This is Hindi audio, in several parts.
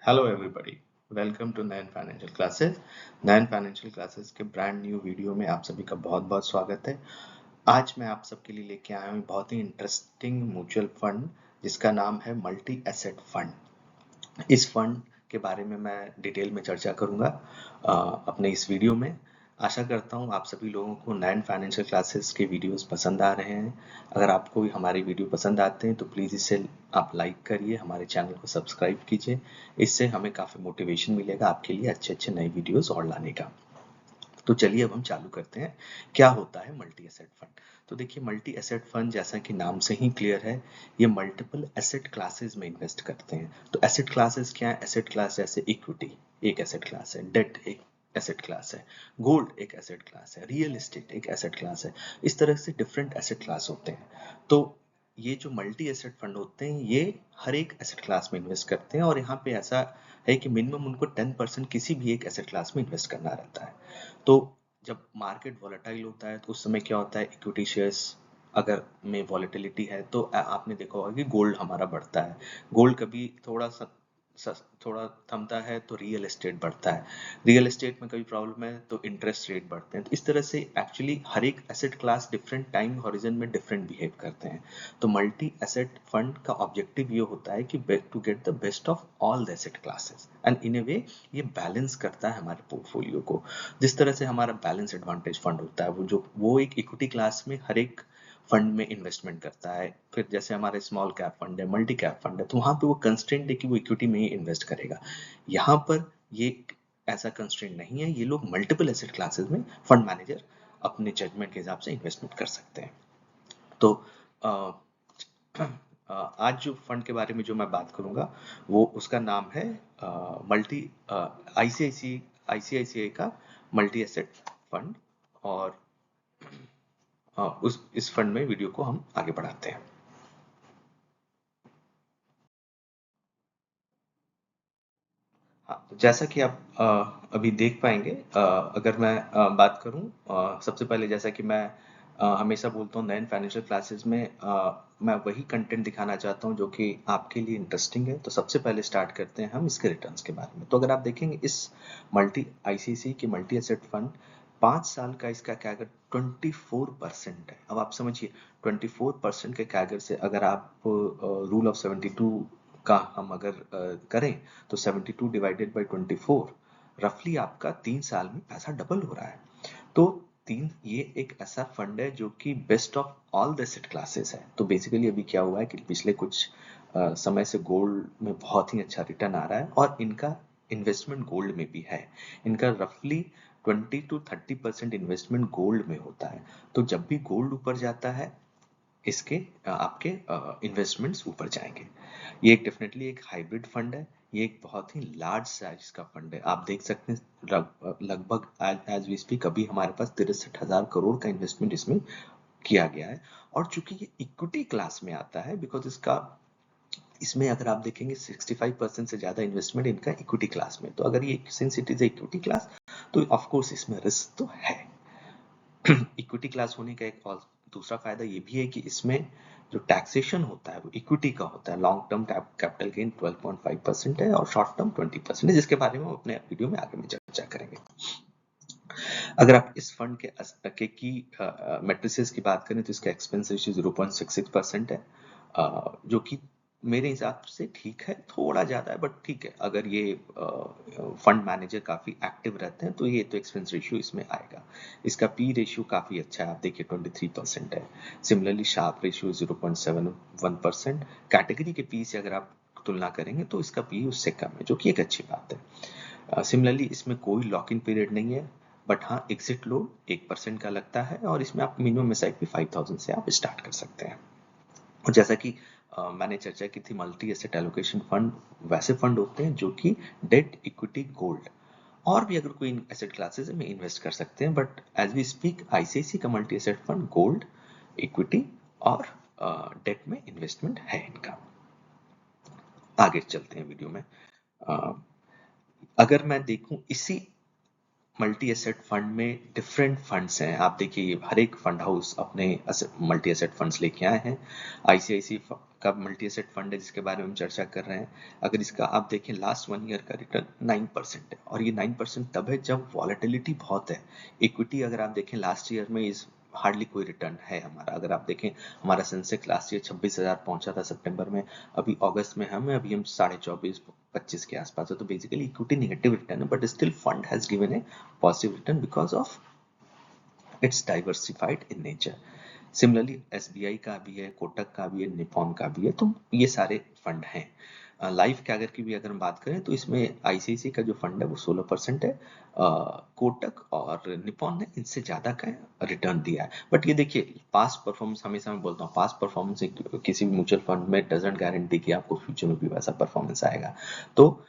Hello everybody, welcome to Nain financial classes. Nain financial classes के ब्रांड न्यू वीडियो में आप सभी का बहुत बहुत स्वागत है। आज मैं आप सबके लिए लेके आया हूँ बहुत ही इंटरेस्टिंग म्यूचुअल फंड जिसका नाम है मल्टी एसेट फंड। इस फंड के बारे में मैं डिटेल में चर्चा करूंगा अपने इस वीडियो में। आशा करता हूं आप सभी लोगों को नैन फाइनेंशियल क्लासेस के वीडियोस पसंद आ रहे हैं। अगर आपको हमारे वीडियो पसंद आते हैं तो प्लीज़ इसे आप लाइक करिए, हमारे चैनल को सब्सक्राइब कीजिए। इससे हमें काफ़ी मोटिवेशन मिलेगा आपके लिए अच्छे अच्छे नए वीडियोस और लाने का। तो चलिए अब हम चालू करते हैं। क्या होता है मल्टी एसेट फंड? तो देखिए, मल्टी एसेट फंड जैसा कि नाम से ही क्लियर है, ये मल्टीपल एसेट क्लासेस में इन्वेस्ट करते हैं। तो एसेट क्लासेस क्या है? एसेट क्लास जैसे इक्विटी एक एसेट क्लास है, डेट एक एसेट क्लास है, गोल्ड एक एसेट क्लास है, रियल एस्टेट एक एसेट क्लास है। इस तरह से डिफरेंट एसेट क्लास होते हैं। तो ये जो मल्टी एसेट फंड होते हैं ये हर एक एसेट क्लास में इन्वेस्ट करते हैं, और यहाँ पे ऐसा है कि मिनिमम उनको 10% किसी भी एक एसेट क्लास में इन्वेस्ट करना रहता है। तो जब मार्केट वॉलेटाइल होता है तो उस समय क्या होता है, इक्विटी शेयर्स अगर में वॉलेटिलिटी है तो आपने देखा होगा कि गोल्ड हमारा बढ़ता है। गोल्ड कभी थोड़ा थमता है तो रियल एस्टेट बढ़ता है। रियल एस्टेट में कभी प्रॉब्लम है तो इंटरेस्ट रेट बढ़ते हैं। तो इस तरह से एक्चुअली हर एक asset class different time horizon में डिफरेंट बिहेव करते हैं। तो मल्टी एसेट फंड का ऑब्जेक्टिव ये होता है कि to get the best of all the asset classes, and in a way ये बैलेंस करता है हमारे पोर्टफोलियो को। जिस तरह से हमारा बैलेंस एडवांटेज फंड होता है वो एक इक्विटी क्लास में हर एक फंड में इन्वेस्टमेंट करता है। फिर जैसे हमारे स्मॉल कैप फंड है, मल्टी कैप फंड है, तो वहां पे वो कंस्ट्रेंट है कि वो इक्विटी में ही इन्वेस्ट करेगा। यहाँ पर ये ऐसा कंस्ट्रेंट नहीं है, ये लोग मल्टीपल एसेट क्लासेस में फंड मैनेजर अपने जजमेंट के हिसाब से इन्वेस्टमेंट कर सकते हैं। तो अ, आज जो फंड के बारे में जो मैं बात करूंगा वो उसका नाम है मल्टी आईसीआईसी आईसीआईसीआई का मल्टी एसेट फंड। और उस इस फंड में वीडियो को हम आगे बढ़ाते हैं। हाँ, तो जैसा कि आप अभी देख पाएंगे, अगर मैं बात करूं, सबसे पहले जैसा कि मैं हमेशा बोलता हूँ नैन फाइनेंशियल क्लासेस में, मैं वही कंटेंट दिखाना चाहता हूँ जो कि आपके लिए इंटरेस्टिंग है। तो सबसे पहले स्टार्ट करते हैं हम इसके रिटर्न्स के बारे में। तो अगर आप देखेंगे इस मल्टी आईसीसी की मल्टी एसेट फंड 5 साल का इसका कैगर 24% है। अब आप समझिए, 24% के कैगर से अगर आप रूल ऑफ 72 का हम अगर करें तो 72 डिवाइडेड बाई 24, रफली आपका 3 साल में पैसा डबल हो रहा है। तो ये एक ऐसा फंड है जो कि best of all the asset classes है। तो बेसिकली अभी क्या हुआ है कि पिछले कुछ समय से गोल्ड में बहुत ही अच्छा रिटर्न आ रहा है, और इनका इन्वेस्टमेंट गोल्ड में भी है। इनका रफली 20 to 30% इन्वेस्टमेंट गोल्ड में होता है। तो जब भी गोल्ड ऊपर जाता है, इसके आपके इन्वेस्टमेंट्स ऊपर जाएंगे। ये एक डेफिनेटली एक हाइब्रिड फंड है। ये एक बहुत ही लार्ज साइज का फंड है। आप देख सकते हैं लगभग एज वी स्पीक अभी हमारे पास 63,000 करोड़ का इन्वेस्टमेंट इसमें किया गया है। और चूंकि ये इक्विटी क्लास में आता है, बिकॉज इसका इसमें अगर आप देखेंगे 65% से ज्यादा इन्वेस्टमेंट इनका इक्विटी क्लास में। तो अगर ये since it is equity class, तो ऑफकोर्स इसमें रिस्क तो है। इक्विटी क्लास होने का एक और दूसरा फायदा ये भी है कि इसमें जो टैक्सेशन होता है वो इक्विटी का होता है। लॉन्ग टर्म कैपिटल गेन 12.5% है और शॉर्ट टर्म 20% है, जिसके बारे में हम अपने वीडियो में आगे में चर्चा करेंगे। अगर आप इस फंड के की मैट्रिसेस की बात करें तो इसका एक्सपेंस रेशियो 0.66% है, जो कि मेरे हिसाब से ठीक है। थोड़ा ज्यादा है बट ठीक है। अगर ये फंड मैनेजर काफी एक्टिव रहते हैं तो ये तो एक्सपेंस रेशियो इसमें आएगा। इसका पी रेशियो काफी अच्छा है, आप देखिए 23% है। Similarly Sharpe ratio 0.71%। कैटेगरी के पी से अगर आप तुलना करेंगे तो इसका पी उससे कम है, जो कि एक अच्छी बात है। सिमिलरली इसमें कोई लॉक इन पीरियड नहीं है, बट हाँ एग्जिट लोड 1% का लगता है, और इसमें आप मिनिमम एसआईपी भी 5,000 से आप स्टार्ट कर सकते हैं। और जैसा कि मैंने चर्चा की थी, मल्टी एसेट एलोकेशन फंड वैसे फंड होते हैं जो कि डेट इक्विटी गोल्ड और भी अगर कोई एसेट क्लासेस में इन्वेस्ट कर सकते हैं, but as we speak ICICI का multi asset fund gold, equity और डेट में इन्वेस्टमेंट है इनका। आगे चलते हैं वीडियो में। अ, अगर मैं देखूं इसी मल्टी एसेट फंड में डिफरेंट फंड्स हैं। आप देखिए हर एक फंड हाउस अपने मल्टी एसेट फंड्स लेके आए हैं। आईसीआईसी का मल्टी एसेट फंड है जिसके बारे में हम चर्चा कर रहे हैं, अगर इसका आप देखें लास्ट 1 ईयर का रिटर्न 9% है, और ये 9% तब है जब वॉलेटिलिटी बहुत है। इक्विटी अगर आप देखें लास्ट ईयर में इस हार्डली कोई रिटर्न है हमारा। अगर आप देखें हमारा सेंसेक्स लास्ट ईयर 26,000 पहुंचा था सितंबर में, अभी अगस्त में अभी हम 24,525 के आसपास है। तो बेसिकली इक्विटी नेगेटिव रिटर्न है, but still fund has given A positive return because of its diversified in nature. Similarly SBI का भी है, कोटक का भी है, निपॉन का भी है, तो ये सारे फंड हैं। लाइफ कैगर की भी अगर हम बात करें तो इसमें आईसीआईसीआई का जो फंड है वो 16% है। कोटक और निपॉन ने इनसे ज्यादा का रिटर्न दिया है। बट ये देखिए पास्ट परफॉर्मेंस, हमेशा मैं बोलता हूँ पास्ट परफॉर्मेंस किसी भी म्यूचुअल फंड में डजंट गारंटी कि आपको फ्यूचर में भी वैसा परफॉर्मेंस आएगा। तो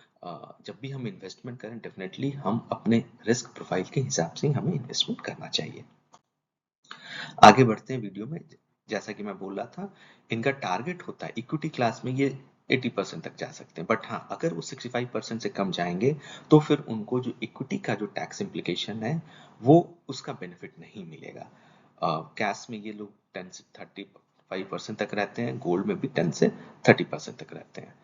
जब भी हम इन्वेस्टमेंट करें डेफिनेटली हम अपने रिस्क प्रोफाइल के हिसाब से हमें इन्वेस्टमेंट करना चाहिए। आगे बढ़ते हैं वीडियो में। जैसा कि मैं बोल रहा था, इनका टारगेट होता है इक्विटी क्लास में ये 80% तक जा सकते हैं, बट हाँ अगर वो 65% से कम जाएंगे तो फिर उनको जो इक्विटी का जो टैक्स इम्प्लीकेशन है वो उसका बेनिफिट नहीं मिलेगा। कैश में ये लोग 10 से 35% तक रहते हैं, गोल्ड में भी 10 से 30% तक रहते हैं।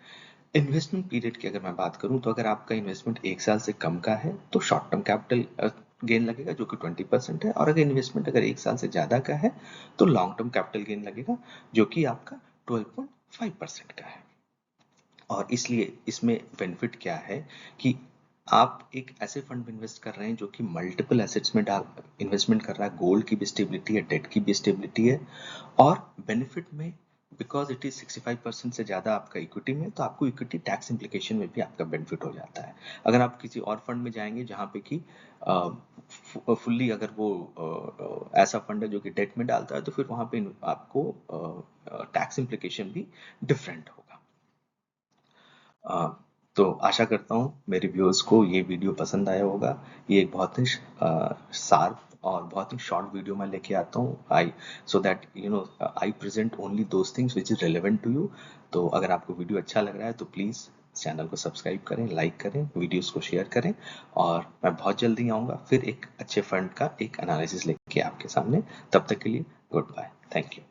इन्वेस्टमेंट पीरियड की अगर मैं बात करूं तो अगर आपका इन्वेस्टमेंट 1 साल से कम का है तो शॉर्ट टर्म कैपिटल गेन लगेगा जो कि 20% है, और अगर इन्वेस्टमेंट अगर 1 साल से ज्यादा का है तो लॉन्ग टर्म कैपिटल गेन लगेगा जो कि आपका 12.5% का है। और इसलिए इसमें बेनिफिट क्या है कि आप एक ऐसे फंड में इन्वेस्ट कर रहे हैं जो कि मल्टीपल एसेट्स में इन्वेस्टमेंट कर रहा है, गोल्ड की भी स्टेबिलिटी है, डेट की भी स्टेबिलिटी है, और बेनिफिट में बिकॉज इट इज 65% से ज्यादा आपका इक्विटी में, तो आपको इक्विटी टैक्स इम्प्लीकेशन में भी आपका बेनिफिट हो जाता है। अगर आप किसी और फंड में जाएंगे जहां पे कि फुल्ली अगर वो ऐसा फंड है जो कि डेट में डालता है तो फिर वहां पे आपको टैक्स इम्प्लीकेशन भी डिफरेंट होगा। अ, तो आशा करता हूँ मेरे व्यूअर्स को ये वीडियो पसंद आया होगा। ये एक बहुत ही शार्प और बहुत ही शॉर्ट वीडियो मैं लेके आता हूँ, I so that you know I present only those things which is relevant to you. तो अगर आपको वीडियो अच्छा लग रहा है तो प्लीज़ चैनल को सब्सक्राइब करें, लाइक करें, वीडियोस को शेयर करें, और मैं बहुत जल्दी आऊँगा फिर एक अच्छे फंड का एक एनालिसिस लेके आपके सामने। तब तक के लिए गुड बाय, थैंक यू।